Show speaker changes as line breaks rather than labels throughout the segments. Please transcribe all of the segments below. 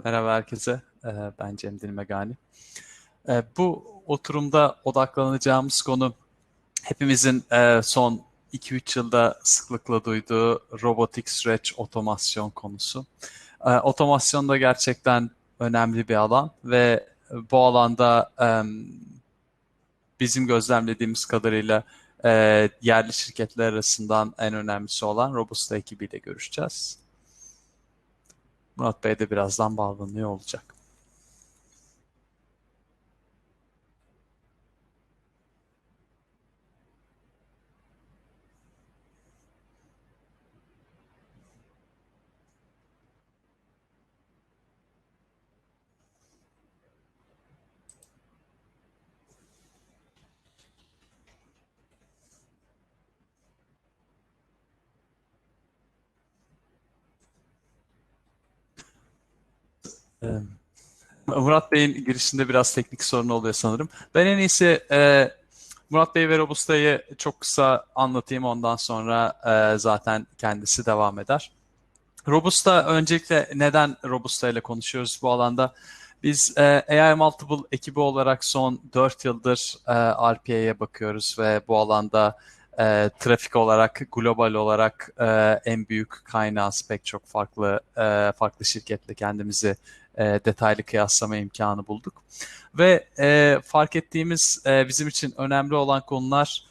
Merhaba herkese. Ben Cem Dilmegani. Bu oturumda odaklanacağımız konu hepimizin son 2-3 yılda sıklıkla duyduğu robotik süreç otomasyon konusu. Otomasyon da gerçekten önemli bir alan ve bu alanda bizim gözlemlediğimiz kadarıyla yerli şirketler arasından en önemlisi olan Robusta ekibiyle görüşeceğiz. Murat Bey de birazdan bağlanıyor olacak. Murat Bey'in girişinde biraz teknik sorun oluyor sanırım. Ben en iyisi Murat Bey ve Robusta'yı çok kısa anlatayım. Ondan sonra zaten kendisi devam eder. Robusta, öncelikle neden Robusta ile konuşuyoruz bu alanda? Biz AI Multiple ekibi olarak son 4 yıldır RPA'ya bakıyoruz ve bu alanda trafik olarak, global olarak en büyük kaynağız. Pek çok farklı şirketle kendimizi detaylı kıyaslama imkanı bulduk. Ve fark ettiğimiz bizim için önemli olan konular,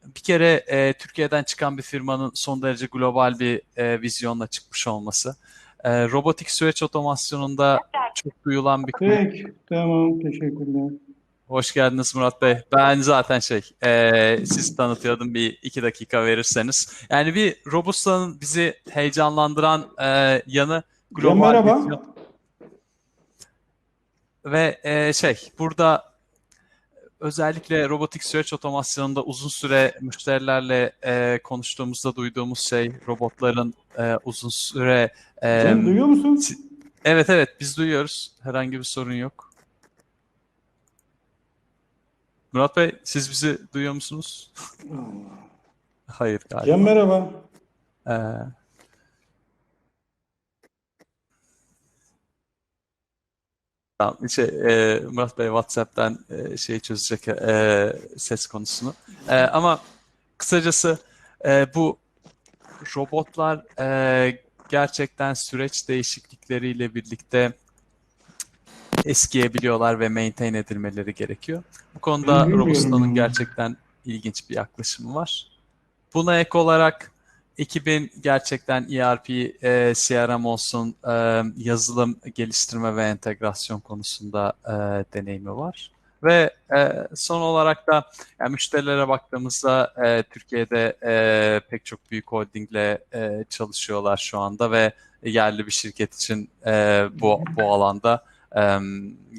bir kere Türkiye'den çıkan bir firmanın son derece global bir vizyonla çıkmış olması. Robotik süreç otomasyonunda çok duyulan bir konu.
Peki, tamam, teşekkürler.
Hoş geldiniz Murat Bey. Ben zaten sizi tanıtıyordum, bir 2 dakika verirseniz. Yani bir Robusta'nın bizi heyecanlandıran yanı
Cem
global
merhaba.
vizyon. Ve burada özellikle robotik süreç otomasyonunda uzun süre müşterilerle konuştuğumuzda duyduğumuz robotların uzun süre e,
Cem duyuyor
si-
musun?
evet, evet, biz duyuyoruz. Herhangi bir sorun yok. Murat Bey, siz bizi duyuyor musunuz? Hayır
Cem
galiba.
merhaba.
E, tamam, Murat Bey WhatsApp'tan çözecek ses konusunu. Ama kısacası bu robotlar gerçekten süreç değişiklikleriyle birlikte eskiyebiliyorlar ve maintain edilmeleri gerekiyor. Bu
Ben
konuda
duymuyorum
Robusta'nın
ya.
gerçekten ilginç bir yaklaşımı var. Buna ek olarak ekibin gerçekten ERP, CRM olsun, yazılım geliştirme ve entegrasyon konusunda deneyimi var. Ve son olarak da yani müşterilere baktığımızda Türkiye'de pek çok büyük holdingle çalışıyorlar şu anda ve yerli bir şirket için bu alanda e,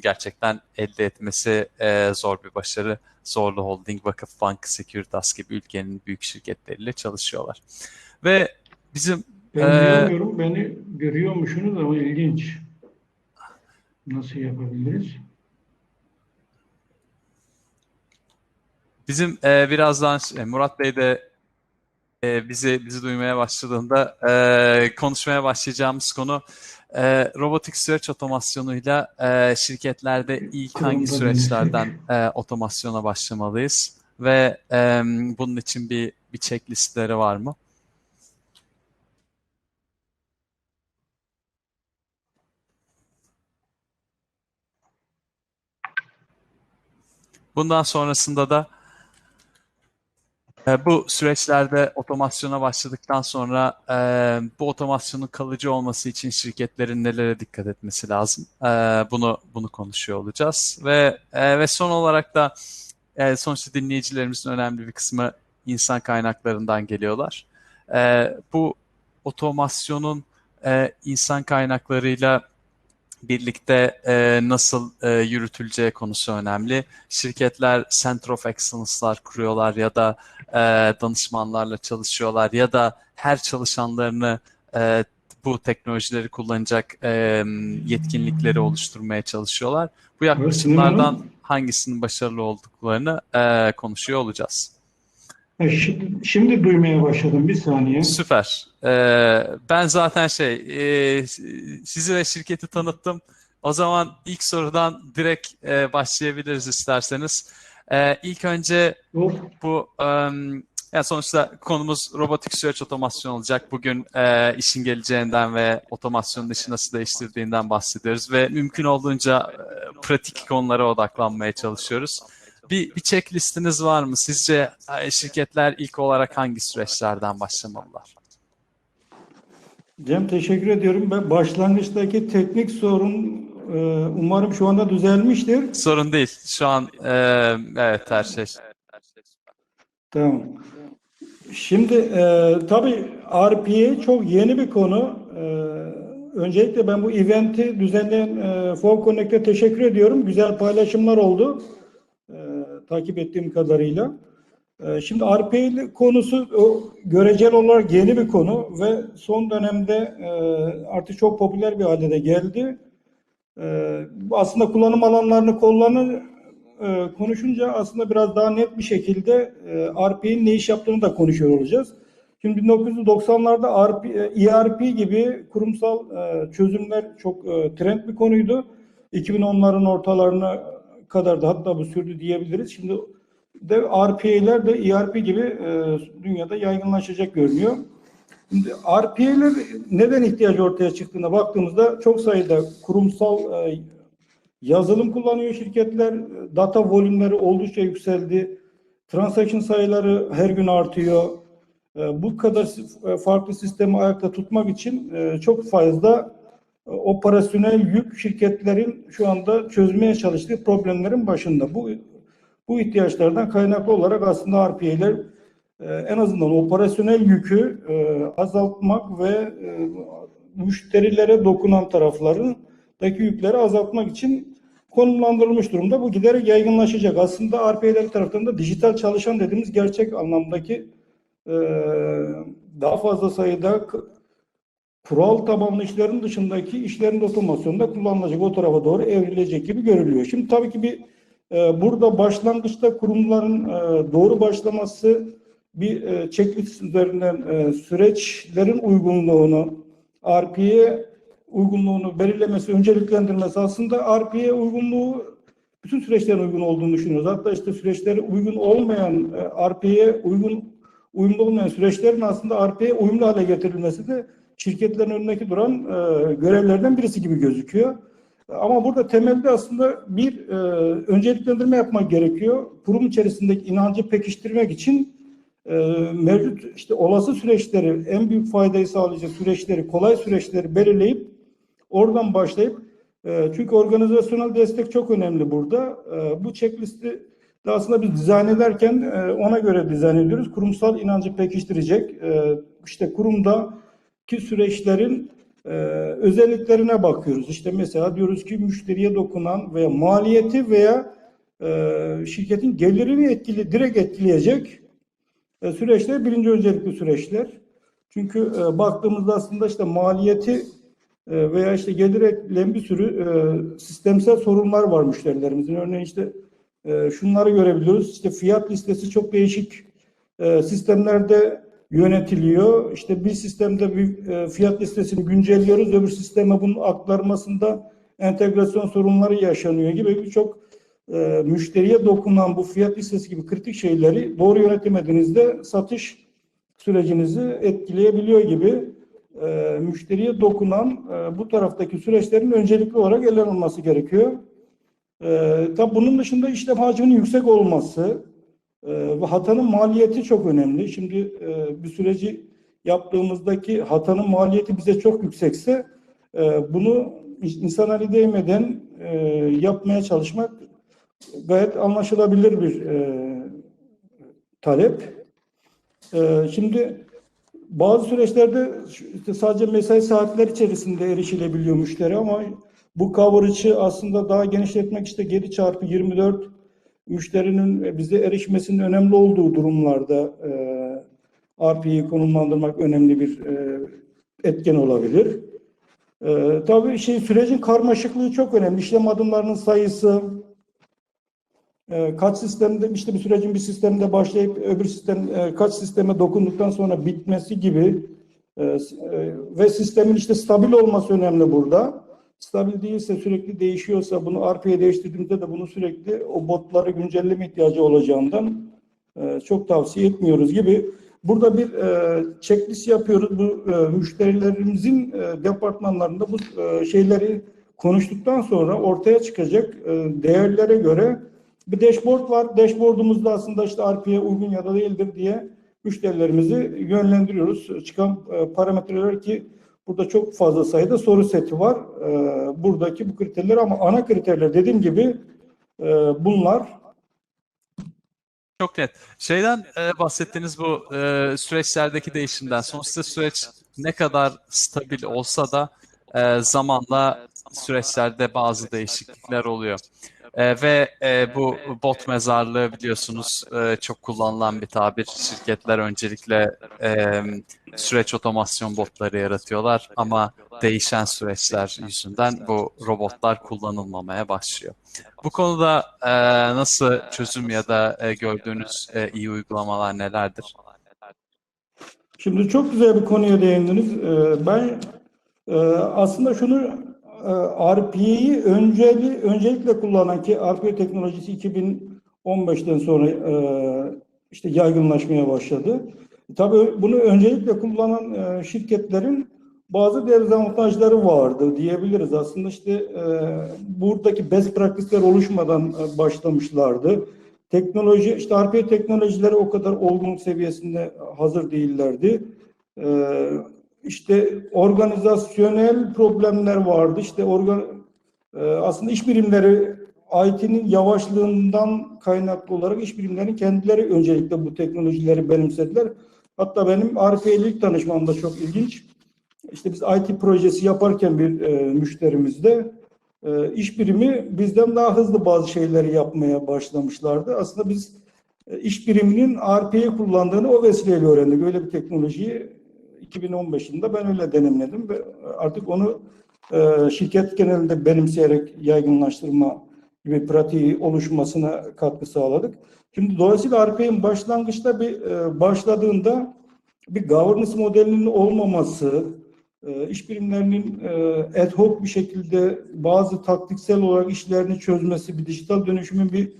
gerçekten elde etmesi zor bir başarı. Zorlu Holding, Vakıfbank, Securitas gibi ülkenin büyük şirketleriyle çalışıyorlar. Ve bizim
Ben
e,
duyamıyorum. Beni görüyormuşsunuz ama ilginç. Nasıl yapabiliriz?
birazdan Murat Bey de bizi duymaya başladığında konuşmaya başlayacağımız konu robotik süreç otomasyonuyla şirketlerde ilk hangi
Chrome'da denesek.
süreçlerden otomasyona başlamalıyız ve bunun için bir checklistleri var mı? Bundan sonrasında da bu süreçlerde otomasyona başladıktan sonra bu otomasyonun kalıcı olması için şirketlerin nelere dikkat etmesi lazım? Bunu konuşuyor olacağız ve son olarak da sonuçta dinleyicilerimizin önemli bir kısmı insan kaynaklarından geliyorlar. Bu otomasyonun insan kaynaklarıyla birlikte nasıl yürütüleceği konusu önemli. Şirketler Center of Excellence'lar kuruyorlar ya da danışmanlarla çalışıyorlar ya da her çalışanlarını bu teknolojileri kullanacak yetkinlikleri oluşturmaya çalışıyorlar. Bu
Evet Sinan
yaklaşımlardan
Hanım.
hangisinin başarılı olduklarını konuşuyor olacağız.
Şimdi duymaya başladım. Bir saniye.
Süper. Ben zaten sizi ve şirketi tanıttım. O zaman ilk sorudan direkt başlayabiliriz isterseniz. İlk önce
Yok.
bu yani sonuçta konumuz robotik süreç otomasyon olacak. Bugün işin geleceğinden ve otomasyonun işi nasıl değiştirdiğinden bahsediyoruz ve mümkün olduğunca pratik konulara odaklanmaya çalışıyoruz. Bir checklistiniz var mı? Sizce şirketler ilk olarak hangi süreçlerden başlamalılar?
Cem, teşekkür ediyorum. Ben başlangıçtaki teknik sorun umarım şu anda düzelmiştir.
Sorun değil. Şu an evet her şey.
Tamam. Şimdi tabii RPA çok yeni bir konu. Öncelikle ben bu eventi düzenleyen Flow Connect'e teşekkür ediyorum. Güzel paylaşımlar oldu. Takip ettiğim kadarıyla. Şimdi RPA konusu görecel olarak yeni bir konu ve son dönemde artık çok popüler bir hale de geldi. Aslında kullanım alanlarını konuşunca aslında biraz daha net bir şekilde RPA'nin ne iş yaptığını da konuşuyor olacağız. Şimdi 1990'larda ERP gibi kurumsal çözümler çok trend bir konuydu. 2010'ların ortalarına kadar da hatta bu sürdü diyebiliriz. Şimdi de RPA'ler de ERP gibi dünyada yaygınlaşacak görünüyor. Şimdi RPA'ler neden ihtiyacı ortaya çıktığına baktığımızda çok sayıda kurumsal yazılım kullanıyor şirketler. Data volümleri oldukça yükseldi. Transaction sayıları her gün artıyor. Bu kadar farklı sistemi ayakta tutmak için çok fazla operasyonel yük şirketlerin şu anda çözmeye çalıştığı problemlerin başında. Bu ihtiyaçlardan kaynaklı olarak aslında RPA'ler en azından operasyonel yükü azaltmak ve müşterilere dokunan taraflarındaki yükleri azaltmak için konumlandırılmış durumda. Bu giderek yaygınlaşacak. Aslında RPA'ler tarafından dijital çalışan dediğimiz gerçek anlamdaki daha fazla sayıda kural tabanlı işlerin dışındaki işlerin otomasyonunda kullanılacak, o tarafa doğru evrilecek gibi görülüyor. Şimdi tabii ki burada başlangıçta kurumların doğru başlaması bir checklist üzerinden süreçlerin uygunluğunu, RPA uygunluğunu belirlemesi, önceliklendirmesi, aslında RPA uygunluğu bütün süreçlerin uygun olduğunu düşünüyoruz. Hatta işte süreçleri uygun olmayan, RPA'ye uyumlu olmayan süreçlerin aslında RPA'ye uyumlu hale getirilmesi de şirketlerin önündeki duran görevlerden birisi gibi gözüküyor. Ama burada temelde aslında bir önceliklendirme yapmak gerekiyor. Kurum içerisindeki inancı pekiştirmek için mevcut işte olası süreçleri, en büyük faydayı sağlayacak süreçleri, kolay süreçleri belirleyip oradan başlayıp çünkü organizasyonel destek çok önemli burada. Bu checklisti de aslında biz dizayn ederken ona göre dizayn ediyoruz. Kurumsal inancı pekiştirecek. İşte kurumdaki süreçlerin özelliklerine bakıyoruz. İşte mesela diyoruz ki müşteriye dokunan veya maliyeti veya şirketin gelirini direkt etkileyecek süreçler birinci öncelikli süreçler. Çünkü baktığımızda aslında işte maliyeti veya işte gelir etkileyen bir sürü sistemsel sorunlar var müşterilerimizin. Örneğin işte şunları görebiliyoruz. İşte fiyat listesi çok değişik sistemlerde yönetiliyor. İşte bir sistemde bir fiyat listesini güncelliyoruz. Öbür sisteme bunun aktarmasında entegrasyon sorunları yaşanıyor gibi birçok müşteriye dokunan bu fiyat listesi gibi kritik şeyleri doğru yönetemediğinizde satış sürecinizi etkileyebiliyor gibi müşteriye dokunan bu taraftaki süreçlerin öncelikli olarak ele alınması gerekiyor. Tabii bunun dışında işlem hacminin yüksek olması ve hatanın maliyeti çok önemli. Şimdi bir süreci yaptığımızdaki hatanın maliyeti bize çok yüksekse bunu insan eli değmeden yapmaya çalışmak gayet anlaşılabilir bir talep. Şimdi bazı süreçlerde işte sadece mesai saatler içerisinde erişilebiliyor müşteri ama bu coverage'ı aslında daha genişletmek işte 7x24 müşterinin bize erişmesinin önemli olduğu durumlarda RPA'yı konumlandırmak önemli bir etken olabilir. Tabii sürecin karmaşıklığı çok önemli. İşlem adımlarının sayısı, kaç sistemde işte bir sürecin bir sistemde başlayıp öbür sistem kaç sisteme dokunduktan sonra bitmesi gibi ve sistemin işte stabil olması önemli burada. Stabil değilse, sürekli değişiyorsa, bunu RP'ye değiştirdiğimizde de bunu sürekli o botları güncelleme ihtiyacı olacağından çok tavsiye etmiyoruz gibi. Burada bir checklist yapıyoruz. Bu müşterilerimizin departmanlarında bu şeyleri konuştuktan sonra ortaya çıkacak değerlere göre bir dashboard var. Dashboard'umuzda aslında işte RP'ye uygun ya da değildir diye müşterilerimizi yönlendiriyoruz. Çıkan parametreler ki burada çok fazla sayıda soru seti var. Buradaki bu kriterler ama ana kriterler dediğim gibi bunlar.
Çok net. Bahsettiğiniz bu süreçlerdeki değişimden. Sonuçta süreç ne kadar stabil olsa da zamanla süreçlerde bazı değişiklikler oluyor. Bu bot mezarlığı biliyorsunuz çok kullanılan bir tabir. Şirketler öncelikle süreç otomasyon botları yaratıyorlar ama değişen süreçler yüzünden bu robotlar kullanılmamaya başlıyor. Bu konuda nasıl çözüm ya da gördüğünüz iyi uygulamalar nelerdir?
Şimdi çok güzel bir konuya değindiniz. Ben aslında şunu RPA'yı öncelikle kullanan ki RPA teknolojisi 2015'ten sonra işte yaygınlaşmaya başladı. Tabii bunu öncelikle kullanan şirketlerin bazı dezavantajları vardı diyebiliriz. Aslında işte buradaki best practice'ler oluşmadan başlamışlardı. Teknoloji, işte RPA teknolojileri o kadar olgun seviyesinde hazır değillerdi. İşte organizasyonel problemler vardı. İşte aslında iş birimleri IT'nin yavaşlığından kaynaklı olarak iş birimlerinin kendileri öncelikle bu teknolojileri benimsediler. Hatta benim RPA'yle ilk tanışmam da çok ilginç. İşte biz IT projesi yaparken bir müşterimizde iş birimi bizden daha hızlı bazı şeyleri yapmaya başlamışlardı. Aslında biz iş biriminin RPA'yı kullandığını o vesileyle öğrendik. Öyle bir teknolojiyi 2015 yılında ben öyle deneyimledim ve artık onu şirket genelinde benimseyerek yaygınlaştırma gibi pratiği oluşmasına katkı sağladık. Şimdi dolayısıyla RPA'nın başlangıçta başladığında bir governance modelinin olmaması, iş birimlerinin ad hoc bir şekilde bazı taktiksel olarak işlerini çözmesi, bir dijital dönüşümün bir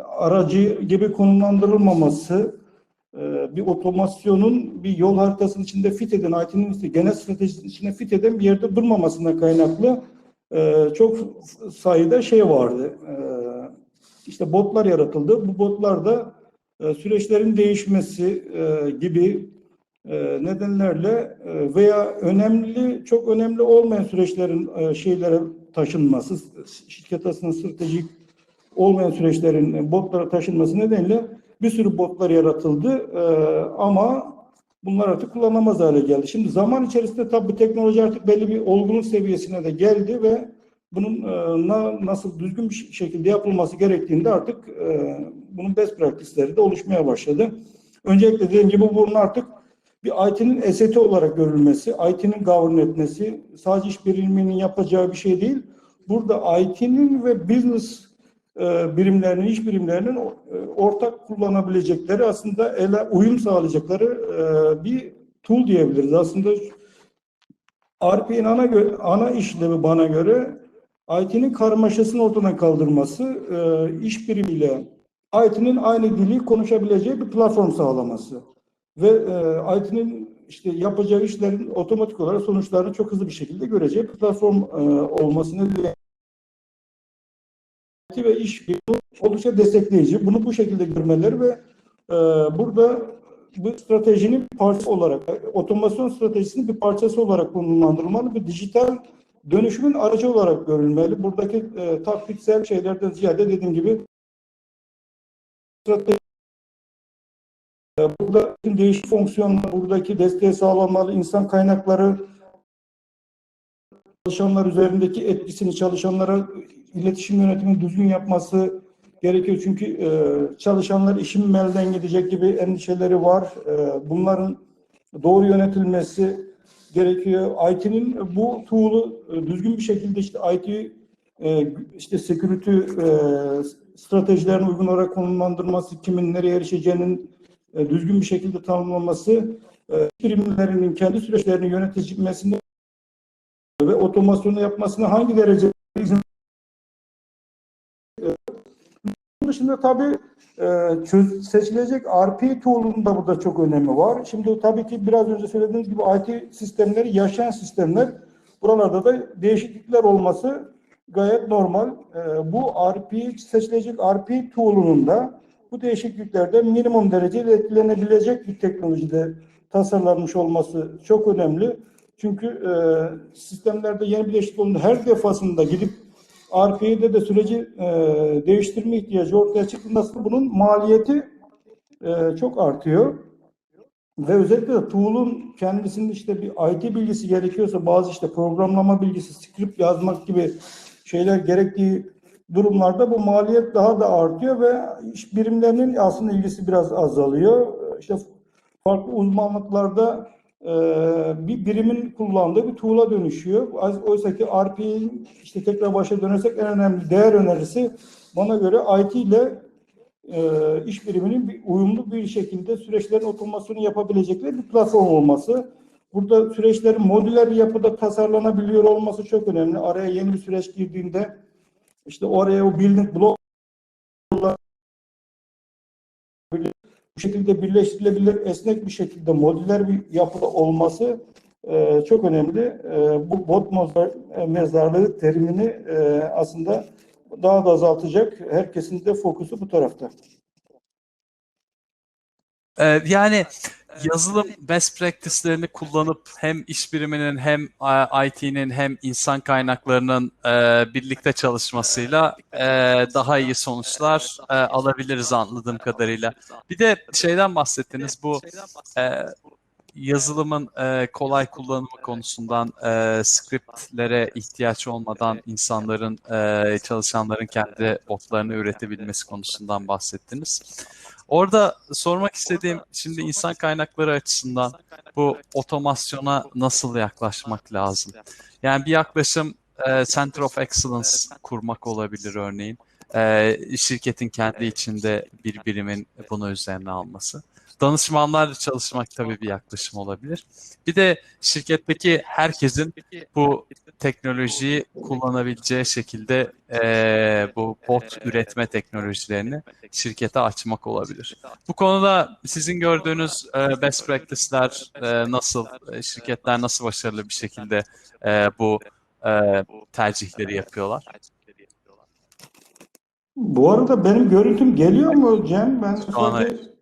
aracı gibi konumlandırılmaması, bir otomasyonun bir yol haritasının içinde fit eden, IT'nin genel stratejisinin içine fit eden bir yerde durmamasına kaynaklı çok sayıda şey vardı. İşte botlar yaratıldı. Bu botlar da süreçlerin değişmesi gibi nedenlerle veya çok önemli olmayan süreçlerin şeylere taşınması, şirket aslında stratejik olmayan süreçlerin botlara taşınması nedeniyle bir sürü botlar yaratıldı ama bunlar artık kullanılamaz hale geldi. Şimdi zaman içerisinde tabii teknoloji artık belli bir olgunluk seviyesine de geldi ve bunun nasıl düzgün bir şekilde yapılması gerektiğinde artık bunun best practice'leri de oluşmaya başladı. Öncelikle dediğim gibi bunun artık bir IT'nin eseti olarak görülmesi, IT'nin govern etmesi sadece iş biriminin yapacağı bir şey değil. Burada IT'nin ve business birimlerinin, iş birimlerinin ortak kullanabilecekleri aslında uyum sağlayacakları bir tool diyebiliriz. Aslında RPA'nın ana işlevi bana göre IT'nin karmaşasını ortadan kaldırması, iş birimiyle IT'nin aynı dili konuşabileceği bir platform sağlaması ve IT'nin işte yapacağı işlerin otomatik olarak sonuçlarını çok hızlı bir şekilde göreceği bir platform olması nedeniyle ve iş oldukça destekleyici. Bunu bu şekilde görmeleri ve burada bu stratejinin parçası olarak, otomasyon stratejisinin bir parçası olarak konumlandırılmalı, bir dijital dönüşümün aracı olarak görülmeli. Buradaki taktiksel şeylerden ziyade dediğim gibi burada değişik fonksiyonlar, buradaki desteği sağlanmalı, insan kaynakları çalışanlar üzerindeki etkisini, çalışanlara iletişim yönetimini düzgün yapması gerekiyor. Çünkü çalışanlar işim elden gidecek gibi endişeleri var. Bunların doğru yönetilmesi gerekiyor. IT'nin bu tool'u düzgün bir şekilde işte IT işte security stratejilerin uygun olarak konumlandırması, kimin nereye erişeceğinin düzgün bir şekilde tanımlanması, birimlerinin kendi süreçlerini yönetilmesini ve otomasyonu yapmasına hangi derece izin. Bunun dışında tabii seçilecek RP tool'un da burada çok önemi var. Şimdi tabii ki biraz önce söylediğiniz gibi IT sistemleri yaşayan sistemler. Buralarda da değişiklikler olması gayet normal. Bu seçilecek RP tool'unun da bu değişikliklerde minimum derecede etkilenebilecek bir teknolojide tasarlanmış olması çok önemli. Çünkü sistemlerde yeni bir değişiklik olduğunda her defasında gidip RP'de de süreci değiştirme ihtiyacı ortaya çıktığında bunun maliyeti çok artıyor. Ve özellikle de tool'un kendisinin işte bir IT bilgisi gerekiyorsa, bazı işte programlama bilgisi, script yazmak gibi şeyler gerektiği durumlarda bu maliyet daha da artıyor ve iş birimlerinin aslında ilgisi biraz azalıyor. İşte farklı uzmanlıklarda bir birimin kullandığı bir tool'a dönüşüyor. Oysa ki RP'nin işte tekrar başa dönersek en önemli değer önerisi bana göre IT ile iş biriminin uyumlu bir şekilde süreçlerin otomasyonu yapabilecekleri bir platform olması. Burada süreçlerin modüler yapıda tasarlanabiliyor olması çok önemli. Araya yeni bir süreç girdiğinde işte oraya o building blocklar bu şekilde birleştirilebilir, esnek bir şekilde modüler bir yapıda olması çok önemli. Bu bot mezarlığı terimini aslında daha da azaltacak. Herkesin de fokusu bu tarafta.
Yani yazılım best practice'lerini kullanıp hem iş biriminin hem IT'nin hem insan kaynaklarının birlikte çalışmasıyla daha iyi sonuçlar alabiliriz anladığım kadarıyla. Bir de şeyden bahsettiniz, bu yazılımın kolay kullanımı konusundan, scriptlere ihtiyaç olmadan insanların, çalışanların kendi botlarını üretebilmesi konusundan bahsettiniz. Orada sormak istediğim, şimdi insan kaynakları açısından bu otomasyona nasıl yaklaşmak lazım? Yani bir yaklaşım Center of Excellence kurmak olabilir örneğin. Şirketin kendi içinde bir birimin bunu üzerine alması. Danışmanlarla çalışmak tabii bir yaklaşım olabilir. Bir de şirketteki herkesin bu teknolojiyi kullanabileceği şekilde bu bot üretme teknolojilerini şirkete açmak olabilir. Bu konuda sizin gördüğünüz best practice'ler nasıl, şirketler nasıl başarılı bir şekilde bu tercihleri yapıyorlar?
Bu arada benim görüntüm geliyor mu Cem? Ben
Şu an
sanki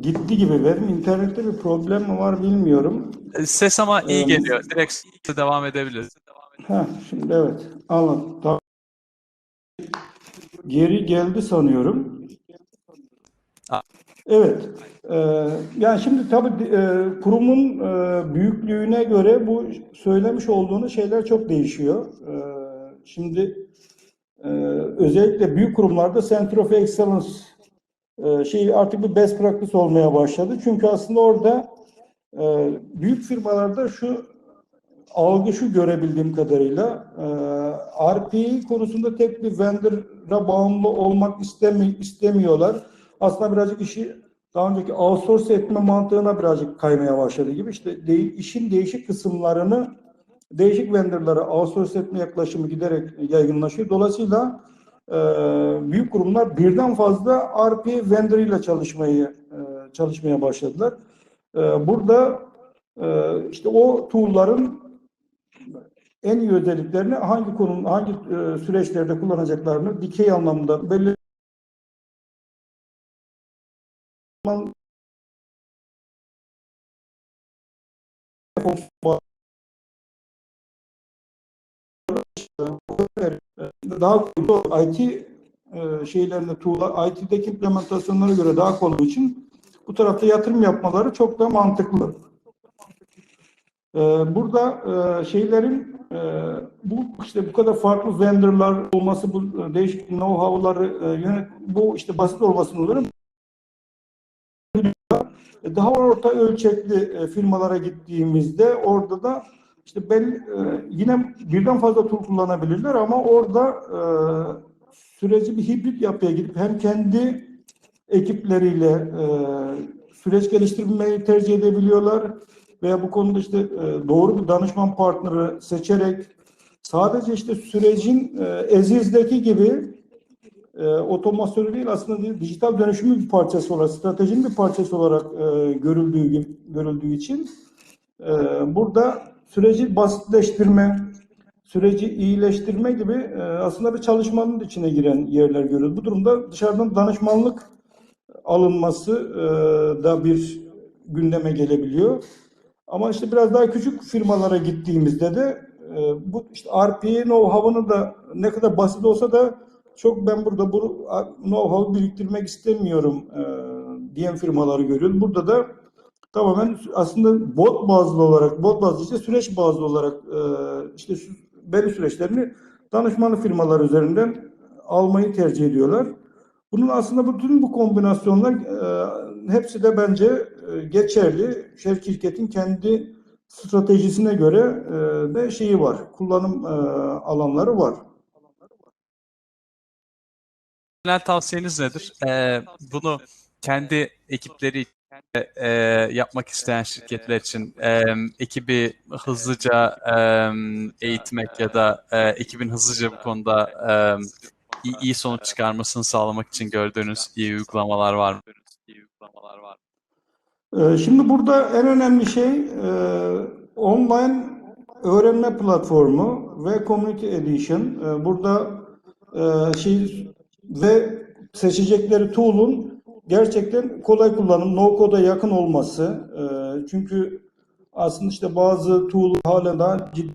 gitti gibi. Benim internette bir problem mi var bilmiyorum.
ses ama iyi
E,
geliyor. Direkt devam edebiliriz.
Şimdi evet anladım. Geri geldi sanıyorum. Evet. Yani şimdi tabii kurumun büyüklüğüne göre bu söylemiş olduğunuz şeyler çok değişiyor. Şimdi özellikle büyük kurumlarda Center of Excellence artık bir best practice olmaya başladı. Çünkü aslında orada büyük firmalarda algı şu görebildiğim kadarıyla RPA konusunda tek bir vendor'a bağımlı olmak istemiyorlar. Aslında birazcık işi daha önceki outsource etme mantığına birazcık kaymaya başladı gibi. İşte işin değişik kısımlarını değişik vendor'lara outsource etme yaklaşımı giderek yaygınlaşıyor. Dolayısıyla büyük kurumlar birden fazla RPA vendor ile çalışmaya başladılar. Burada işte o tool'ların en iyi özelliklerini hangi süreçlerde kullanacaklarını dikey anlamda belli daha IT şeylerinde tool'lar IT'deki implementasyonlara göre daha kolay için bu tarafta yatırım yapmaları çok da mantıklı. Burada bu kadar farklı vendorlar olması, bu değişik know-how'ları bu işte basit olmasının daha orta ölçekli firmalara gittiğimizde orada da işte yine birden fazla tool kullanabilirler ama orada süreci bir hibrit yapıya gidip hem kendi ekipleriyle süreç geliştirmeyi tercih edebiliyorlar veya bu konuda işte doğru bir danışman partneri seçerek sadece işte sürecin Eziz'deki gibi otomasyonu değil aslında dijital dönüşümün bir parçası olarak, stratejinin bir parçası olarak görüldüğü için burada süreci basitleştirme, süreci iyileştirme gibi aslında bir çalışmanın içine giren yerler görüyoruz. Bu durumda dışarıdan danışmanlık alınması da bir gündeme gelebiliyor. Ama işte biraz daha küçük firmalara gittiğimizde de bu işte RPA know-how'ını da ne kadar basit olsa da çok ben burada bu know-how'u biriktirmek istemiyorum diyen firmaları görüyoruz. Burada da tamamen aslında bot bazlı işte süreç bazlı olarak işte belli süreçlerini danışmanlık firmalar üzerinden almayı tercih ediyorlar. Bunun aslında bütün bu kombinasyonlar hepsi de bence geçerli. Şirketin kendi stratejisine göre de şeyi var. Kullanım alanları var.
Genel tavsiyeniz nedir? Bunu kendi ekipleri yapmak isteyen şirketler için ekibi hızlıca eğitmek ya da ekibin hızlıca bu konuda iyi sonuç çıkarmasını sağlamak için gördüğünüz iyi uygulamalar var mı?
Şimdi burada en önemli şey online öğrenme platformu ve Community Edition. Burada ve seçecekleri tool'un gerçekten kolay kullanım, no code'a yakın olması. Çünkü aslında işte bazı tool hala daha ciddi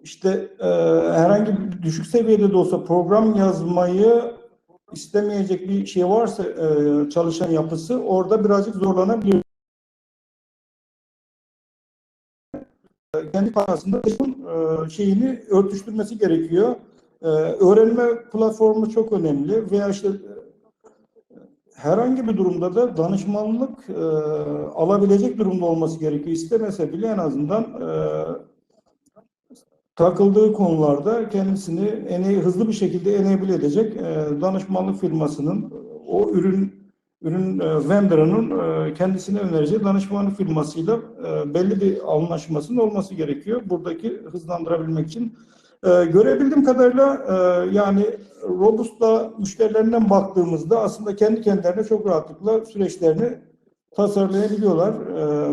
işte herhangi bir düşük seviyede de olsa program yazmayı istemeyecek bir şey varsa çalışan yapısı orada birazcık zorlanabiliyor. Kendi parasında şeyini örtüştürmesi gerekiyor. Öğrenme platformu çok önemli veya işte herhangi bir durumda da danışmanlık alabilecek durumda olması gerekiyor. İstemese bile en azından takıldığı konularda kendisini hızlı bir şekilde enable edecek danışmanlık firmasının o ürün vendor'ının kendisine önereceği danışmanlık firmasıyla belli bir anlaşmasının olması gerekiyor. Buradaki hızlandırabilmek için. Görebildiğim kadarıyla yani Robust'la müşterilerinden baktığımızda aslında kendi kendilerine çok rahatlıkla süreçlerini tasarlayabiliyorlar.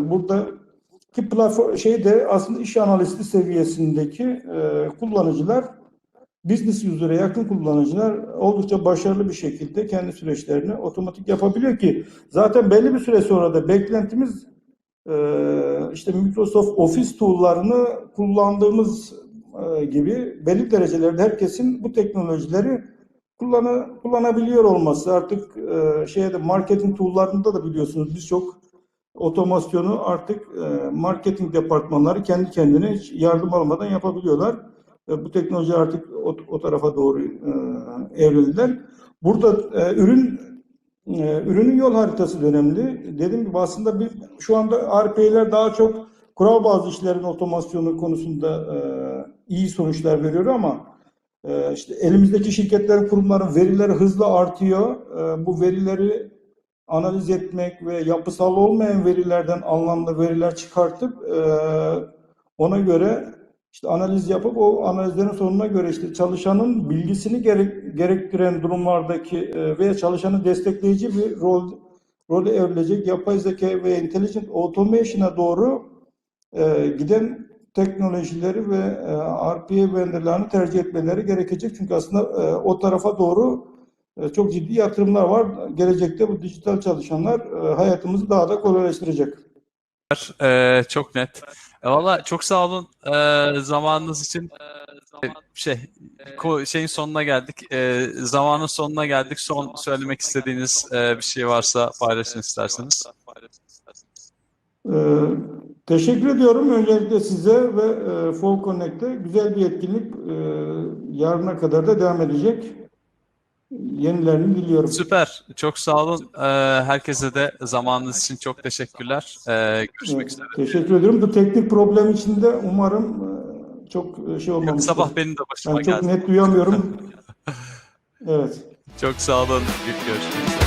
Buradaki platform de aslında iş analisti seviyesindeki kullanıcılar, business user'a yakın kullanıcılar oldukça başarılı bir şekilde kendi süreçlerini otomatik yapabiliyor ki zaten belli bir süre sonra da beklentimiz işte Microsoft Office tool'larını kullandığımız gibi belli derecelerde herkesin bu teknolojileri kullanabiliyor olması. Artık marketing tool'larında da biliyorsunuz birçok otomasyonu artık marketing departmanları kendi kendine hiç yardım almadan yapabiliyorlar. Bu teknoloji artık o tarafa doğru evrildiler. Burada ürünün yol haritası da önemli. Dediğim gibi aslında şu anda RPA'ler daha çok kural bazlı işlerin otomasyonu konusunda iyi sonuçlar veriyor ama işte elimizdeki şirketlerin, kurumların verileri hızla artıyor. Bu verileri analiz etmek ve yapısal olmayan verilerden anlamlı veriler çıkartıp ona göre işte analiz yapıp o analizlerin sonuna göre işte çalışanın bilgisini gerektiren durumlardaki veya çalışanı destekleyici bir role evrilecek yapay zeka ve intelligent automation'a doğru giden teknolojileri ve RPA vendorlarını tercih etmeleri gerekecek. Çünkü aslında o tarafa doğru çok ciddi yatırımlar var. Gelecekte bu dijital çalışanlar hayatımızı daha da kolaylaştıracak.
Çok net. Valla çok sağ olun zamanınız için. Şeyin sonuna geldik. Zamanın sonuna geldik. Son söylemek istediğiniz bir şey varsa paylaşın isterseniz.
Teşekkür ediyorum öncelikle size ve Fall Connect'te güzel bir etkinlik yarına kadar da devam edecek. yenilerini diliyorum.
Süper. Çok sağ olun. Herkese de zamanınız için çok teşekkürler. Görüşmek
Evet,
üzere.
teşekkür ediyorum. Bu teknik problem içinde umarım çok şey olmamıştır.
Sabah benim de başıma
Ben çok
geldi.
net duyamıyorum. Evet.
Çok sağ olun. Görüşmek üzere.